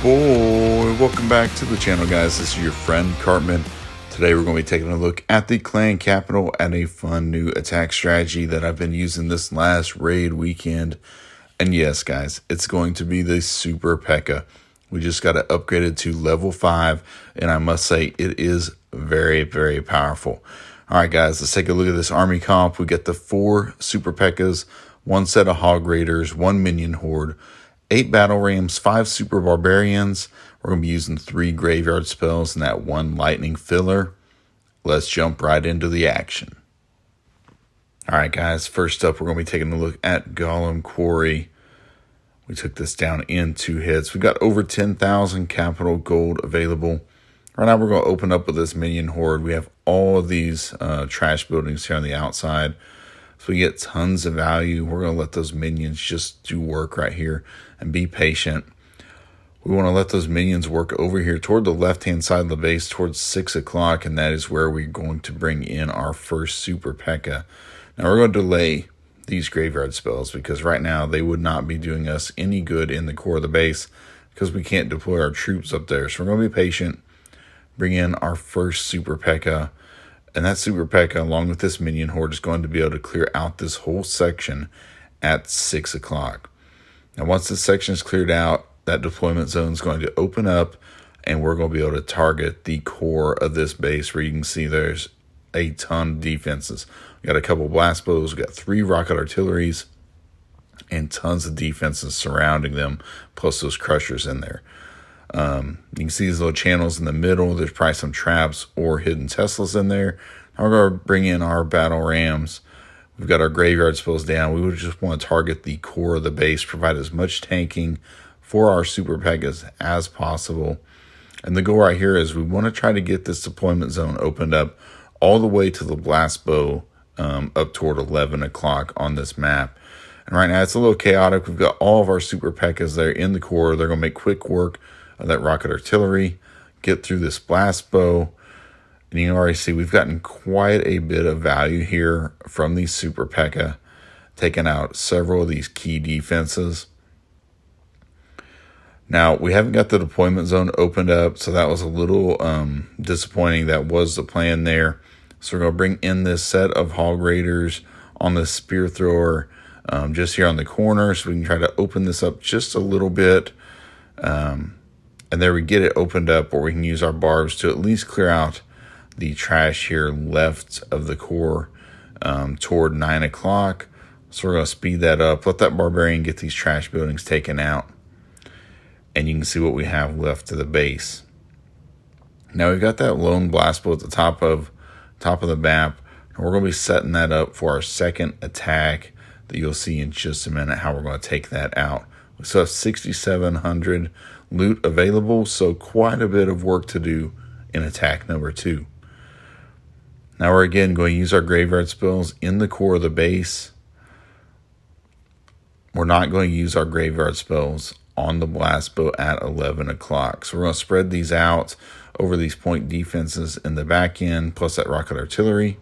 boy, welcome back to the channel, guys. This is your friend Cartman. Today we're going to be taking a look at the clan capital and a fun new attack strategy that I've been using this last raid weekend. And yes, guys, it's going to be the Super P.E.K.K.A. We just got it upgraded to level 5, and I must say it is very, very powerful. All right, guys, let's take a look at this army comp. We get the 4 Super P.E.K.K.As, 1 set of Hog Raiders, 1 Minion Horde, 8 Battle Rams, 5 Super Barbarians. We're going to be using 3 Graveyard Spells and that 1 Lightning Filler. Let's jump right into the action. Alright guys, first up we're going to be taking a look at Golem Quarry. We took this down in 2 hits. We got over 10,000 capital gold available. Right now we're going to open up with this Minion Horde. We have all of these trash buildings here on the outside. So we get tons of value. We're going to let those minions just do work right here and be patient. We want to let those minions work over here toward the left-hand side of the base towards 6 o'clock, and that is where we're going to bring in our first Super P.E.K.K.A. Now we're going to delay these graveyard spells because right now they would not be doing us any good in the core of the base because we can't deploy our troops up there. So we're going to be patient, bring in our first Super P.E.K.K.A. And that Super P.E.K.K.A, along with this Minion Horde, is going to be able to clear out this whole section at 6 o'clock. Now, once this section is cleared out, that deployment zone is going to open up, and we're going to be able to target the core of this base, where you can see there's a ton of defenses. We got a couple blast bows, we got 3 rocket artilleries, and tons of defenses surrounding them, plus those crushers in there. You can see these little channels in the middle. There's probably some traps or hidden Teslas in there. Now we're going to bring in our battle rams. We've got our graveyard spells down. We would just want to target the core of the base, provide as much tanking for our Super P.E.K.K.As as possible. And the goal right here is we want to try to get this deployment zone opened up all the way to the blast bow up toward 11 o'clock on this map. And right now it's a little chaotic. We've got all of our Super P.E.K.K.As there in the core. They're going to make quick work of that rocket artillery, get through this blast bow, and you can already see we've gotten quite a bit of value here from these Super P.E.K.K.A, taking out several of these key defenses. Now, we haven't got the deployment zone opened up, so that was a little disappointing. That was the plan there. So we're going to bring in this set of Hog Raiders on the Spear Thrower just here on the corner, so we can try to open this up just a little bit. And there we get it opened up where we can use our barbs to at least clear out the trash here left of the core toward 9 o'clock. So we're going to speed that up, let that barbarian get these trash buildings taken out. And you can see what we have left of the base. Now we've got that lone blast bow at the top of the map. And we're going to be setting that up for our second attack that you'll see in just a minute how we're going to take that out. We still have 6,700 loot available, so quite a bit of work to do in attack number 2. Now we're again going to use our graveyard spells in the core of the base. We're not going to use our graveyard spells on the blast bow at 11 o'clock. So we're going to spread these out over these point defenses in the back end, plus that rocket artillery.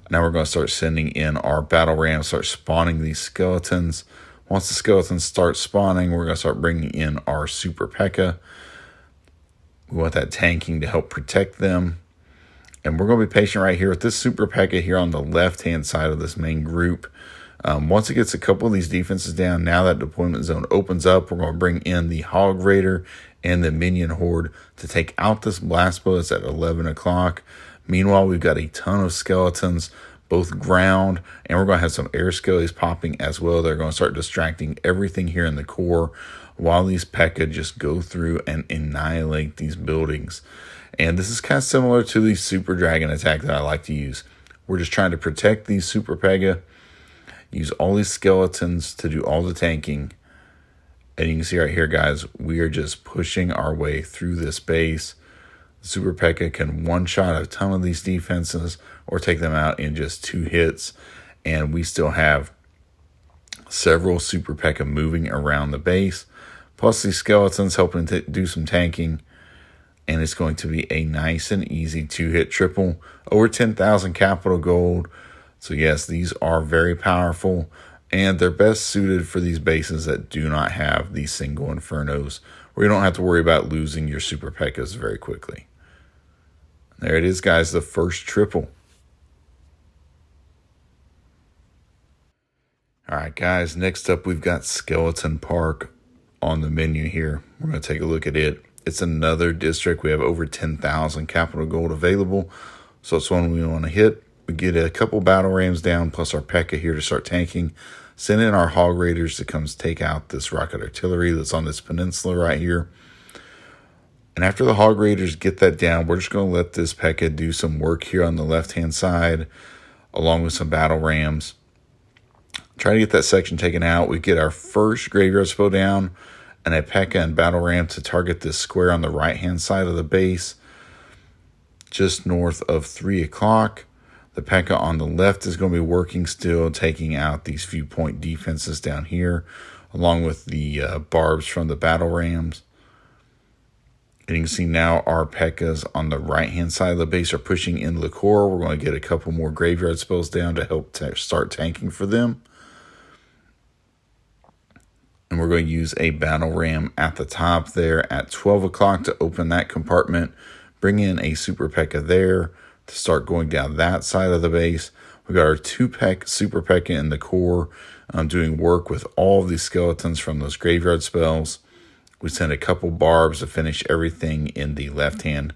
Now we're going to start sending in our battle rams, start spawning these skeletons. Once the skeletons start spawning, we're going to start bringing in our Super P.E.K.K.A. We want that tanking to help protect them. And we're going to be patient right here with this Super P.E.K.K.A here on the left-hand side of this main group. Once it gets a couple of these defenses down, now that deployment zone opens up, we're going to bring in the Hog Raider and the Minion Horde to take out this blast bow. It's at 11 o'clock. Meanwhile, we've got a ton of skeletons, both ground, and we're going to have some air skellies popping as well. They're going to start distracting everything here in the core while these P.E.K.K.A just go through and annihilate these buildings. And this is kind of similar to the Super Dragon attack that I like to use. We're just trying to protect these Super P.E.K.K.A, use all these skeletons to do all the tanking. And you can see right here, guys, we are just pushing our way through this base. Super P.E.K.K.A can one-shot a ton of these defenses or take them out in just 2 hits. And we still have several Super P.E.K.K.A moving around the base, plus these skeletons helping to do some tanking. And it's going to be a nice and easy 2-hit triple, over 10,000 capital gold. So yes, these are very powerful, and they're best suited for these bases that do not have these single infernos where you don't have to worry about losing your Super P.E.K.K.As very quickly. There it is, guys, the first triple. All right, guys, next up we've got Skeleton Park on the menu here. We're going to take a look at it. It's another district. We have over 10,000 capital gold available, so it's one we want to hit. We get a couple battle rams down, plus our P.E.K.K.A here to start tanking. Send in our Hog Raiders to come take out this rocket artillery that's on this peninsula right here. And after the Hog Raiders get that down, we're just going to let this P.E.K.K.A do some work here on the left-hand side, along with some battle rams. Try to get that section taken out. We get our first Graveyard Spell down, and a P.E.K.K.A and battle ram to target this square on the right-hand side of the base, just north of 3 o'clock. The P.E.K.K.A on the left is going to be working still, taking out these few point defenses down here, along with the barbs from the battle rams. And you can see now our P.E.K.K.As on the right-hand side of the base are pushing into the core. We're going to get a couple more Graveyard Spells down to help start tanking for them. And we're going to use a battle ram at the top there at 12 o'clock to open that compartment. Bring in a Super P.E.K.K.A there to start going down that side of the base. We got our two Super P.E.K.K.A in the core, doing work with all of these skeletons from those Graveyard Spells. We send a couple barbs to finish everything in the left-hand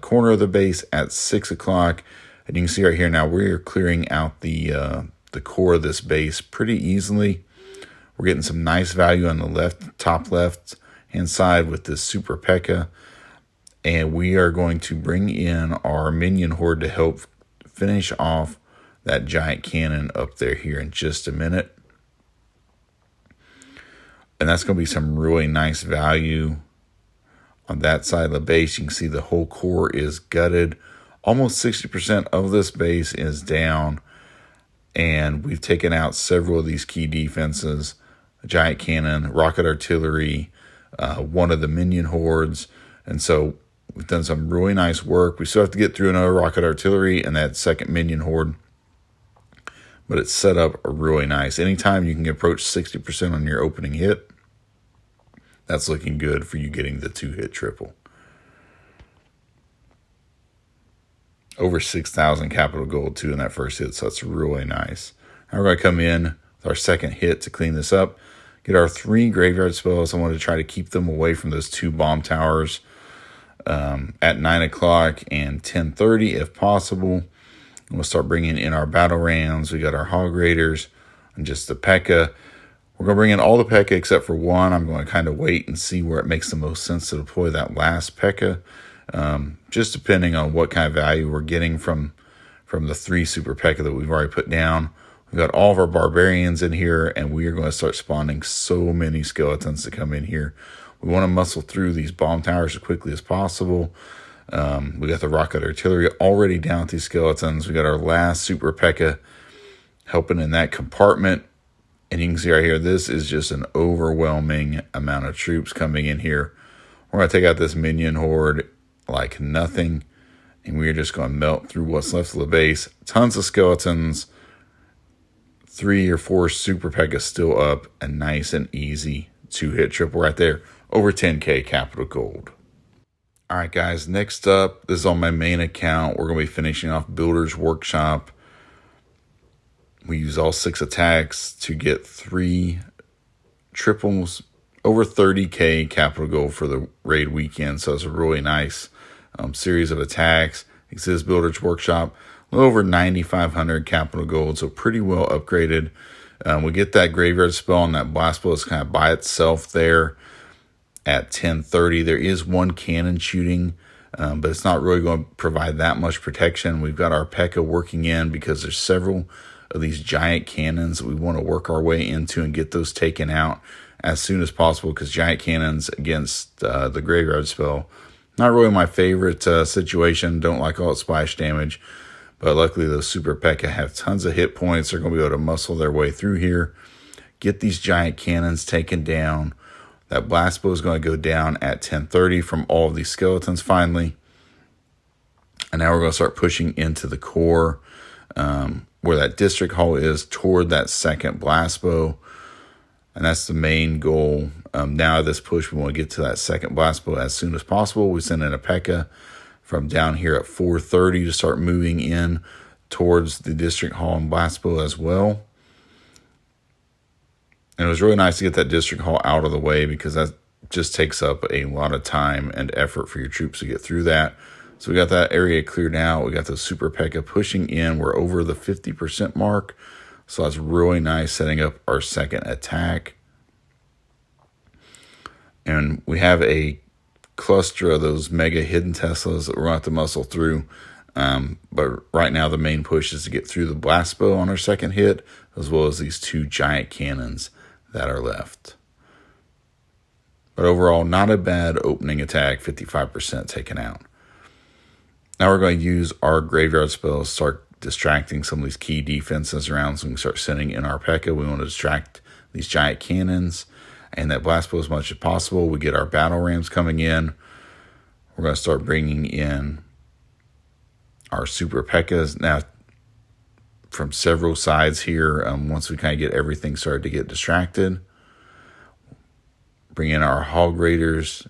corner of the base at 6 o'clock. And you can see right here now we're clearing out the core of this base pretty easily. We're getting some nice value on the top left-hand side with this Super P.E.K.K.A. And we are going to bring in our minion horde to help finish off that giant cannon up there here in just a minute. And that's going to be some really nice value on that side of the base. You can see the whole core is gutted. Almost 60% of this base is down. And we've taken out several of these key defenses. A giant cannon, rocket artillery, one of the minion hordes. And so we've done some really nice work. We still have to get through another rocket artillery and that second minion horde. But it's set up really nice. Anytime you can approach 60% on your opening hit, that's looking good for you getting the 2-hit triple. Over 6,000 capital gold too in that first hit, so that's really nice. Now we're going to come in with our second hit to clean this up. Get our 3 Graveyard Spells. I want to try to keep them away from those 2 bomb towers at 9 o'clock and 10:30 if possible. We'll start bringing in our battle rams. We got our Hog Raiders and just the P.E.K.K.A. We're going to bring in all the P.E.K.K.A except for one. I'm going to kind of wait and see where it makes the most sense to deploy that last P.E.K.K.A. Just depending on what kind of value we're getting from the 3 Super P.E.K.K.A that we've already put down. We've got all of our barbarians in here, and we are going to start spawning so many skeletons to come in here. We want to muscle through these bomb towers as quickly as possible. We got the rocket artillery already down with these skeletons. We got our last Super P.E.K.K.A helping in that compartment. And you can see right here, this is just an overwhelming amount of troops coming in here. We're going to take out this minion horde like nothing. And we're just going to melt through what's left of the base. Tons of skeletons. 3 or 4 Super P.E.K.K.A still up. A nice and easy 2-hit triple right there. Over 10K capital gold. All right, guys. Next up, this is on my main account. We're going to be finishing off Builder's Workshop. We use all 6 attacks to get 3 triples. Over 30K capital gold for the raid weekend. So it's a really nice series of attacks. Exists Builder's Workshop. A little over 9,500 capital gold. So pretty well upgraded. We get that Graveyard Spell and that Blast Blow is kind of by itself there at 10:30. There is one cannon shooting, but it's not really going to provide that much protection. We've got our P.E.K.K.A working in because there's several of these giant cannons that we want to work our way into and get those taken out as soon as possible, because giant cannons against the Graveyard Spell, not really my favorite situation. Don't like all that splash damage. But luckily, those Super P.E.K.K.A have tons of hit points. They're going to be able to muscle their way through here. Get these giant cannons taken down. That Blast Blow is going to go down at 10:30 from all of these skeletons finally. And now we're going to start pushing into the core where that District Hall is toward that second Blast Blow. and that's the main goal. Now this push, we want to get to that second blast bow as soon as possible. We send in a P.E.K.K.A from down here at 4:30 to start moving in towards the district hall and blast bow as well. And it was really nice to get that district hall out of the way, because that just takes up a lot of time and effort for your troops to get through that. So we got that area cleared out. We got the Super P.E.K.K.A pushing in. We're over the 50% mark. So that's really nice, setting up our second attack. And we have a cluster of those mega hidden Teslas that we're going to have to muscle through. But right now the main push is to get through the blast bow on our second hit, as well as these two giant cannons that are left. But overall, not a bad opening attack, 55% taken out. Now we're going to use our Graveyard Spell to start distracting some of these key defenses around, so we can start sending in our P.E.K.K.A. We want to distract these giant cannons and that blast bow as much as possible. We get our battle rams coming in. We're going to start bringing in our Super P.E.K.K.As now from several sides here. Once we kind of get everything started to get distracted, bring in our Hog Raiders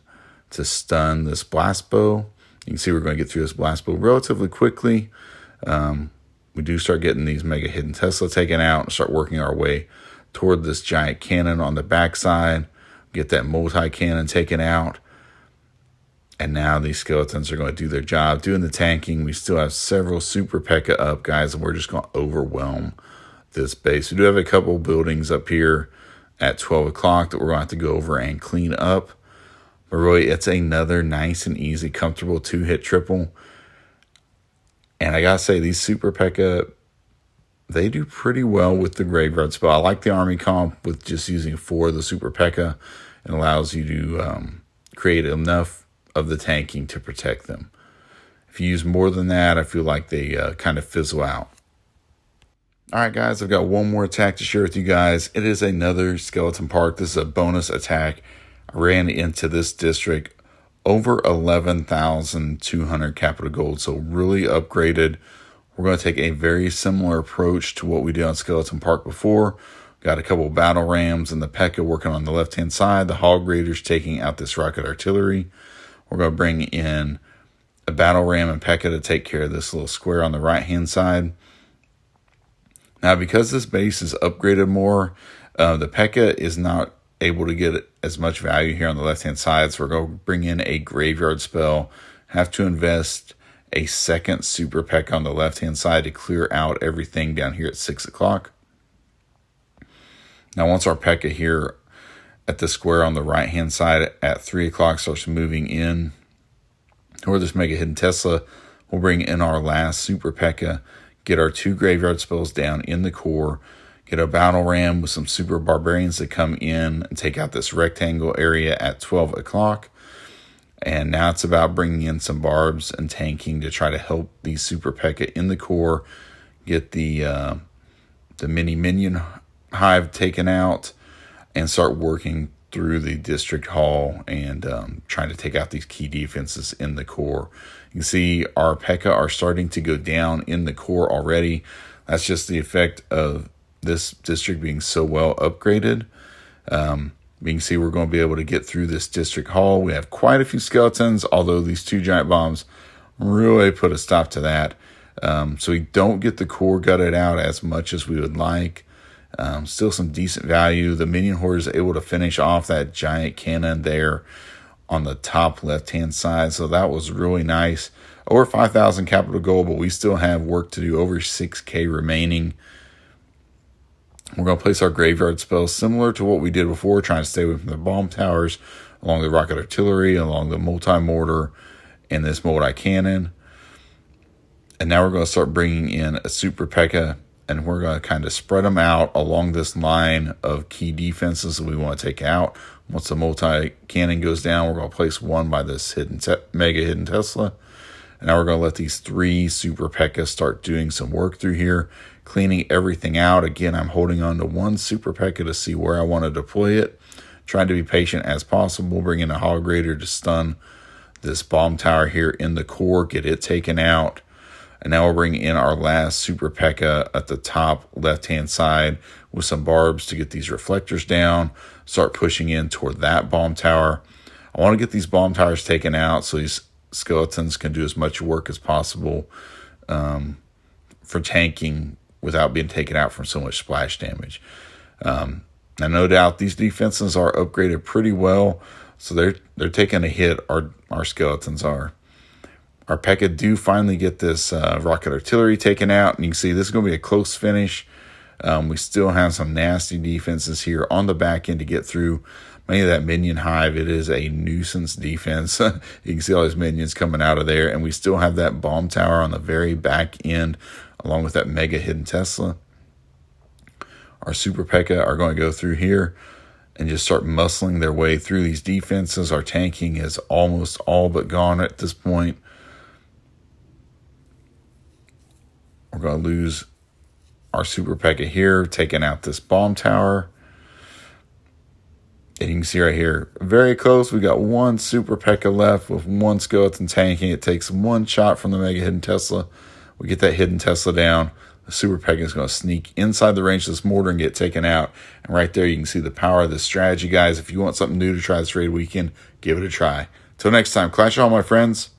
to stun this blast bow. You can see we're going to get through this blast bow relatively quickly. We do start getting these mega hidden Tesla taken out and start working our way toward this giant cannon on the backside. Get that multi-cannon taken out. And now these skeletons are going to do their job, doing the tanking. We still have several Super P.E.K.K.A up, guys, and we're just going to overwhelm this base. We do have a couple buildings up here at 12 o'clock that we're going to have to go over and clean up. But really, it's another nice and easy, comfortable 2-hit triple. And I got to say, these Super P.E.K.K.A, they do pretty well with the Graveyard Spell. I like the army comp with just using 4 of the Super P.E.K.K.A. It allows you to create enough of the tanking to protect them. If you use more than that, I feel like they kind of fizzle out. All right, guys, I've got one more attack to share with you guys. It is another Skeleton Park. This is a bonus attack. I ran into this district over 11,200 capital gold, so really upgraded. We're going to take a very similar approach to what we did on Skeleton Park before. Got a couple battle rams and the P.E.K.K.A working on the left-hand side. The Hog Raiders taking out this rocket artillery. We're going to bring in a battle ram and P.E.K.K.A to take care of this little square on the right-hand side. Now, because this base is upgraded more, the P.E.K.K.A is not able to get as much value here on the left-hand side. So we're going to bring in a Graveyard Spell. Have to invest a second Super P.E.K.K.A on the left-hand side to clear out everything down here at 6 o'clock. Now, once our P.E.K.K.A here at the square on the right-hand side at 3 o'clock starts moving in toward this Mega Hidden Tesla, we'll bring in our last Super P.E.K.K.A, get our 2 Graveyard Spells down in the core, get a battle ram with some Super Barbarians to come in and take out this rectangle area at 12 o'clock. And now it's about bringing in some barbs and tanking to try to help these Super P.E.K.K.A in the core, get the mini minion hive taken out, and start working through the district hall and trying to take out these key defenses in the core. You can see our P.E.K.K.A are starting to go down in the core already. That's just the effect of this district being so well upgraded. We can see we're going to be able to get through this district hall. We have quite a few skeletons, although these 2 giant bombs really put a stop to that. So we don't get the core gutted out as much as we would like. Still some decent value. The minion horde is able to finish off that giant cannon there on the top left-hand side. So that was really nice. Over 5,000 capital gold, but we still have work to do. Over 6K remaining. We're going to place our Graveyard Spell similar to what we did before, trying to stay away from the bomb towers, along the rocket artillery, along the multi-mortar, and this multi-cannon. And now we're going to start bringing in a Super P.E.K.K.A, and we're going to kind of spread them out along this line of key defenses that we want to take out. Once the multi-cannon goes down, we're going to place one by this mega hidden Tesla. And now we're going to let these 3 Super P.E.K.K.A start doing some work through here, cleaning everything out. Again, I'm holding on to 1 Super P.E.K.K.A to see where I want to deploy it. Trying to be patient as possible. Bring in a Hog Raider to stun this bomb tower here in the core, get it taken out. And now we'll bring in our last Super P.E.K.K.A at the top left-hand side with some barbs to get these reflectors down. Start pushing in toward that bomb tower. I want to get these bomb towers taken out so these skeletons can do as much work as possible for tanking without being taken out from so much splash damage. Now, no doubt, these defenses are upgraded pretty well, so they're taking a hit. Our skeletons are. Our P.E.K.K.A do finally get this rocket artillery taken out, and you can see this is going to be a close finish. We still have some nasty defenses here on the back end to get through. Many of that minion hive, it is a nuisance defense. You can see all these minions coming out of there, and we still have that bomb tower on the very back end, along with that mega hidden Tesla. Our Super P.E.K.K.A are going to go through here and just start muscling their way through these defenses. Our tanking is almost all but gone at this point. We're going to lose our Super P.E.K.K.A here, taking out this bomb tower. And you can see right here, very close. We got one Super P.E.K.K.A left with one skeleton tanking. It takes one shot from the mega hidden Tesla. We get that hidden Tesla down. The Super P.E.K.K.A is going to sneak inside the range of this mortar and get taken out. And right there, you can see the power of this strategy, guys. If you want something new to try this raid weekend, give it a try. Till next time, clash on, my friends.